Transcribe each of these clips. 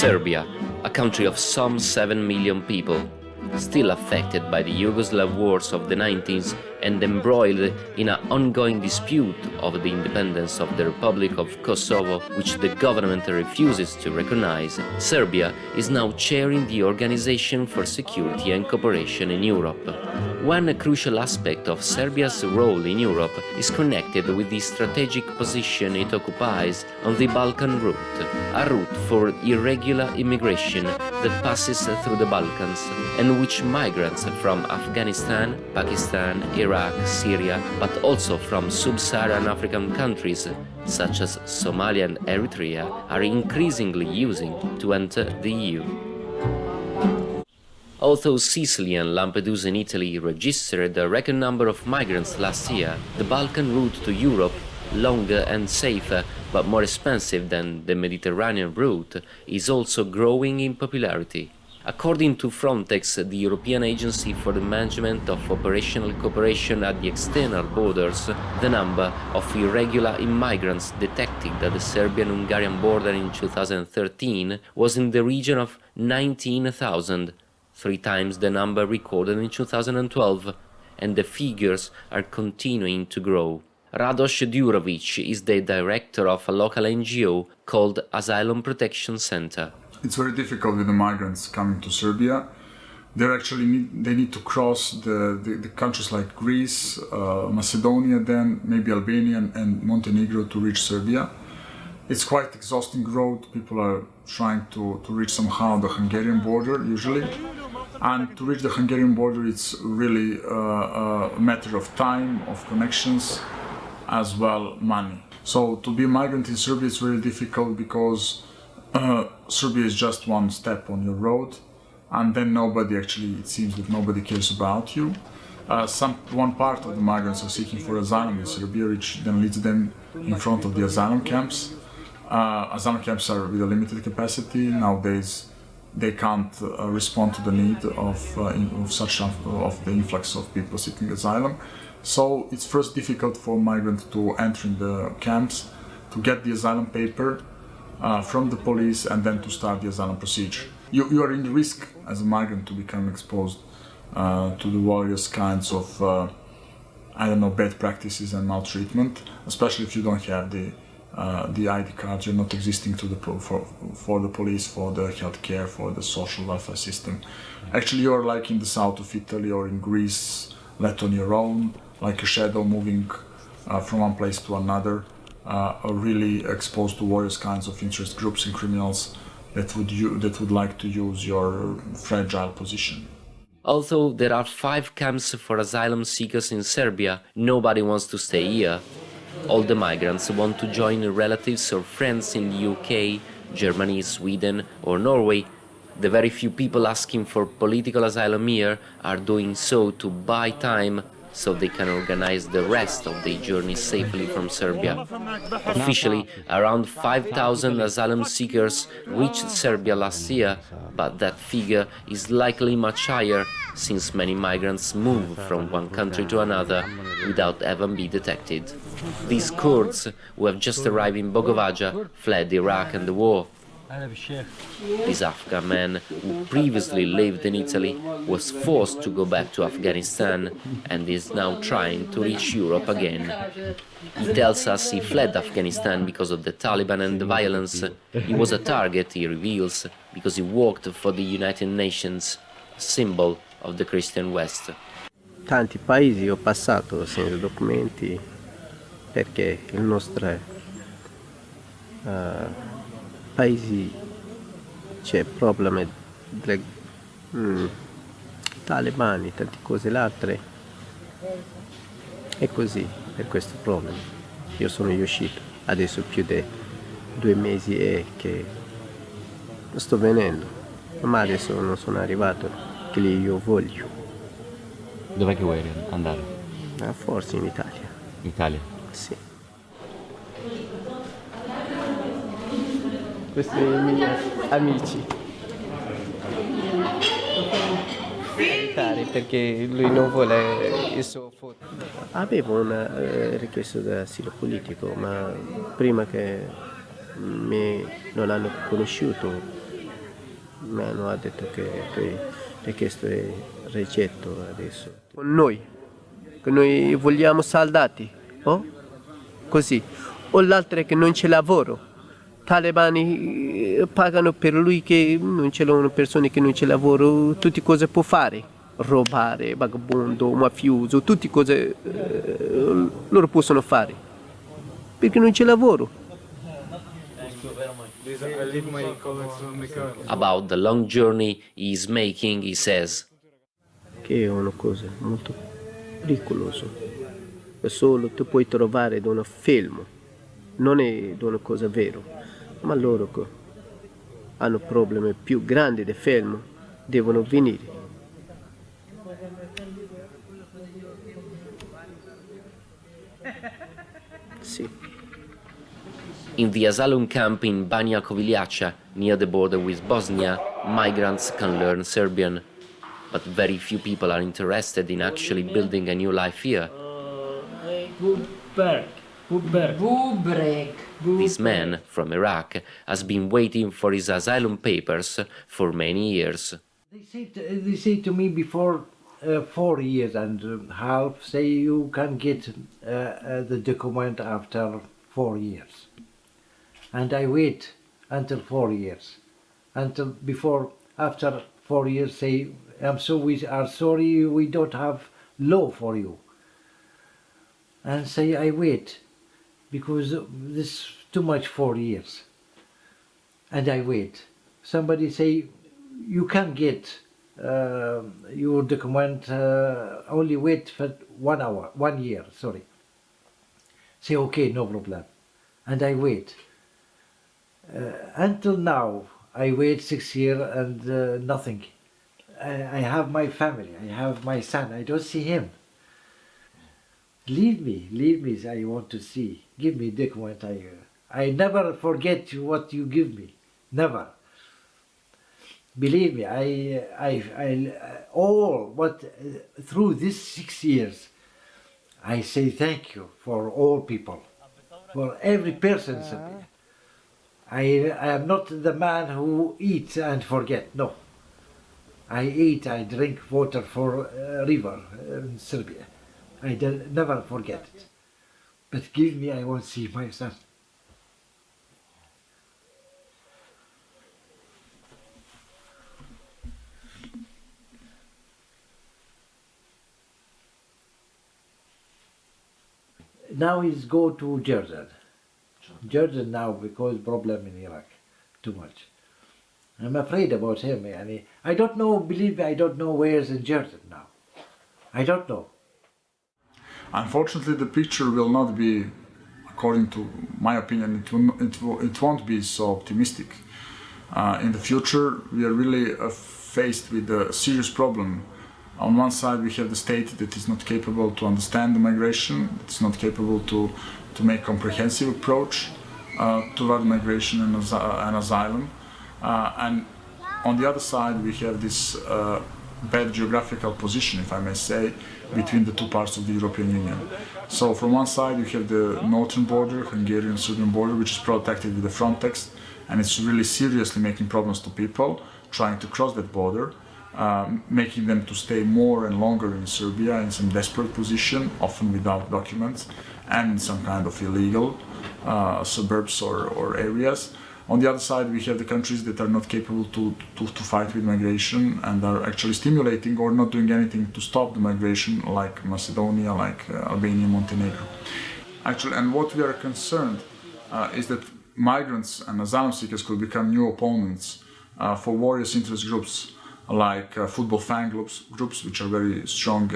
Serbia, a country of some 7 million people, still affected by the Yugoslav wars of the 90s and embroiled in an ongoing dispute over the independence of the Republic of Kosovo, which the government refuses to recognize, Serbia is now chairing the Organization for Security and Cooperation in Europe. One crucial aspect of Serbia's role in Europe is connected with the strategic position it occupies on the Balkan Route, a route for irregular immigration that passes through the Balkans and which migrants from Afghanistan, Pakistan, Iraq, Syria, but also from sub-Saharan African countries such as Somalia and Eritrea are increasingly using to enter the EU. Although Sicily and Lampedusa in Italy registered a record number of migrants last year, the Balkan route to Europe, longer and safer but more expensive than the Mediterranean route, is also growing in popularity. According to Frontex, the European Agency for the Management of Operational Cooperation at the External Borders, the number of irregular immigrants detected at the Serbian-Hungarian border in 2013 was in the region of 19,000, 3 times the number recorded in 2012, and the figures are continuing to grow. Radso Djirovic is the director of a local NGO called Asylum Protection Center. It's very difficult with the migrants coming to Serbia. They need to cross the countries like Greece, Macedonia, then maybe Albania and Montenegro to reach Serbia. It's quite exhausting road. People are trying to reach somehow the Hungarian border usually. And to reach the Hungarian border, it's really a matter of time, of connections, as well money. So to be a migrant in Serbia is very difficult because Serbia is just one step on your road, and then it seems that nobody cares about you. One part of the migrants are seeking for asylum in Serbia, which then leads them in front of the asylum camps. Asylum camps are with a limited capacity. Nowadays, they can't respond to the need of the influx of people seeking asylum. So it's first difficult for migrants to enter in the camps, to get the asylum paper from the police, and then to start the asylum procedure. You are in the risk as a migrant to become exposed to the various kinds of bad practices and maltreatment, especially if you don't have the ID cards. You're not existing for the police, for the healthcare, for the social welfare system. Actually, you're like in the south of Italy or in Greece, left on your own, like a shadow moving from one place to another, are really exposed to various kinds of interest groups and criminals that would like to use your fragile position. Although there are 5 camps for asylum seekers in Serbia, nobody wants to stay here. All the migrants want to join relatives or friends in the UK, Germany, Sweden or Norway. The very few people asking for political asylum here are doing so to buy time so they can organize the rest of their journey safely from Serbia. Officially, around 5,000 asylum seekers reached Serbia last year, but that figure is likely much higher since many migrants move from one country to another without ever being detected. These Kurds, who have just arrived in Bogovaja, fled Iraq and the war. This Afghan man, who previously lived in Italy, was forced to go back to Afghanistan and is now trying to reach Europe again. He tells us he fled Afghanistan because of the Taliban and the violence. He was a target, he reveals, because he worked for the United Nations, a symbol of the Christian West. Tanti paesi ho passato senza documenti perché il nostro paesi c'è problemi dei talebani, tante cose l'altre, e così per questo problema. Io sono uscito adesso più di 2 mesi e che sto venendo, ma adesso non sono arrivato che io voglio. Dov'è che vuoi andare? Forse in Italia. Italia? Sì. Questi sono i miei amici. Perché lui non vuole il suo foto. Avevo una richiesta di asilo politico, ma prima che non hanno conosciuto mi hanno detto che tu hai richiesto il rigetto adesso. Con noi, che noi vogliamo soldati, oh? Così. O l'altro è che non c'è lavoro. Talebani pagano per lui che non ce l'hanno persone che non c'è lavoro, tutte cose può fare, rubare, vagabondo, mafioso, tutte cose loro possono fare, perché non c'è lavoro. About the long journey he is making, he says, Che è una cosa molto pericolosa, solo tu puoi trovare da un film, non è da una cosa vera, ma loro che hanno problemi più grandi di film devono venire. Sì. In the asylum camp in Banja Koviljača, near the border with Bosnia, migrants can learn Serbian. But very few people are interested in actually building a new life here. This man, from Iraq, has been waiting for his asylum papers for many years. They say to me before 4 years and a half, say you can get the document after 4 years. And I wait until 4 years. Until after 4 years, say, we are sorry, we don't have law for you. And say, I wait, because this is too much 4 years. And I wait. Somebody say, you can get your document, only wait for 1 year, sorry. Say, okay, no problem. And I wait. Until now, I wait 6 years and nothing. I have my family, I have my son, I don't see him. Leave me, I want to see. Give me document. I never forget what you give me, never. Believe me, through these 6 years, I say thank you for all people, for every person. I am not the man who eats and forget, no. I eat, I drink water for river in Serbia. I never forget it. But give me, I want to see my son. Now he's go to Jordan. Jordan now because problem in Iraq, too much. I'm afraid about him. I don't know, believe me, I don't know where's in Jordan now. I don't know. Unfortunately, the picture will not be, according to my opinion, it won't be so optimistic. In the future, we are really faced with a serious problem. On one side, we have the state that is not capable to understand the migration, it's not capable to make comprehensive approach toward migration and asylum. And on the other side, we have this bad geographical position, if I may say, between the two parts of the European Union. So from one side, you have the northern border, Hungarian-Serbian border, which is protected with the Frontex, and it's really seriously making problems to people trying to cross that border, making them to stay more and longer in Serbia in some desperate position, often without documents, and in some kind of illegal suburbs or areas. On the other side, we have the countries that are not capable to fight with migration and are actually stimulating or not doing anything to stop the migration, like Macedonia, like Albania, Montenegro. Actually, and what we are concerned is that migrants and asylum seekers could become new opponents for various interest groups, like football fan groups, which are very strong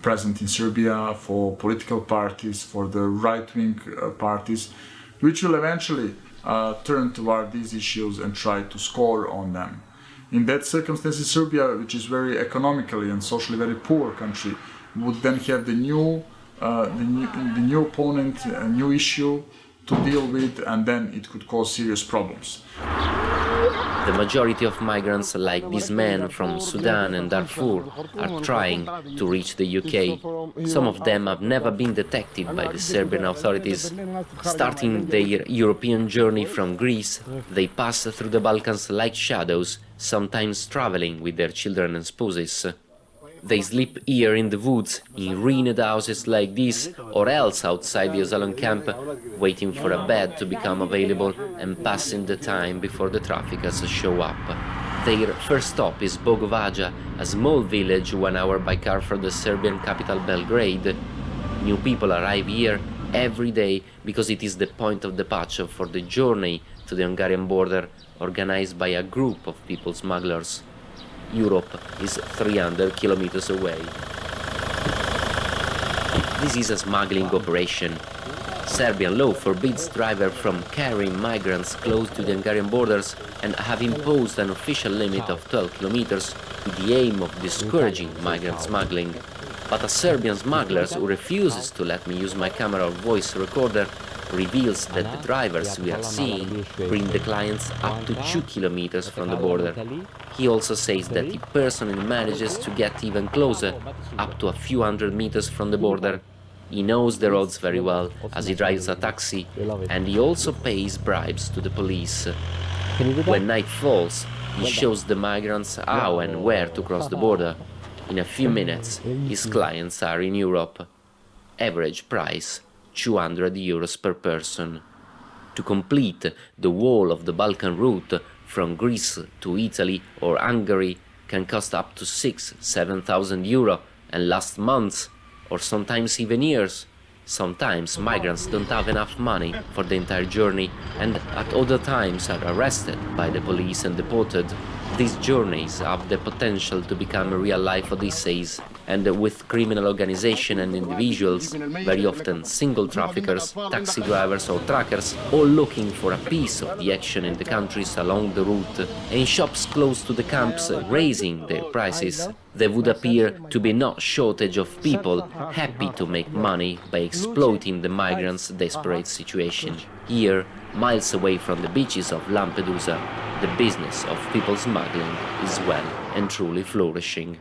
present in Serbia, for political parties, for the right-wing parties, which will eventually turn toward these issues and try to score on them. In that circumstance, Serbia, which is very economically and socially very poor country, would then have the new opponent, a new issue to deal with, and then it could cause serious problems. The majority of migrants, like these men from Sudan and Darfur, are trying to reach the UK. Some of them have never been detected by the Serbian authorities. Starting their European journey from Greece, they pass through the Balkans like shadows, sometimes traveling with their children and spouses. They sleep here in the woods, in ruined houses like this, or else outside the asylum camp, waiting for a bed to become available and passing the time before the traffickers show up. Their first stop is Bogovaja, a small village 1 hour by car from the Serbian capital Belgrade. New people arrive here every day because it is the point of departure for the journey to the Hungarian border, organized by a group of people smugglers. Europe is 300 kilometers away. This is a smuggling operation. Serbian law forbids drivers from carrying migrants close to the Hungarian borders and have imposed an official limit of 12 kilometers with the aim of discouraging migrant smuggling. But a Serbian smuggler who refuses to let me use my camera or voice recorder reveals that the drivers we are seeing bring the clients up to 2 kilometers from the border. He also says that he personally manages to get even closer, up to a few hundred meters from the border. He knows the roads very well, as he drives a taxi, and he also pays bribes to the police. When night falls, he shows the migrants how and where to cross the border. In a few minutes, his clients are in Europe. Average price, 200 euros per person. To complete the whole of the Balkan route from Greece to Italy or Hungary can cost up to 6,000–7,000 euro and last months or sometimes even years. Sometimes migrants don't have enough money for the entire journey and at other times are arrested by the police and deported. These journeys have the potential to become real-life odysseys, and with criminal organization and individuals, very often single traffickers, taxi drivers or truckers, all looking for a piece of the action in the countries along the route, and in shops close to the camps raising their prices, there would appear to be no shortage of people happy to make money by exploiting the migrants' desperate situation. Here, miles away from the beaches of Lampedusa, the business of people smuggling is well and truly flourishing.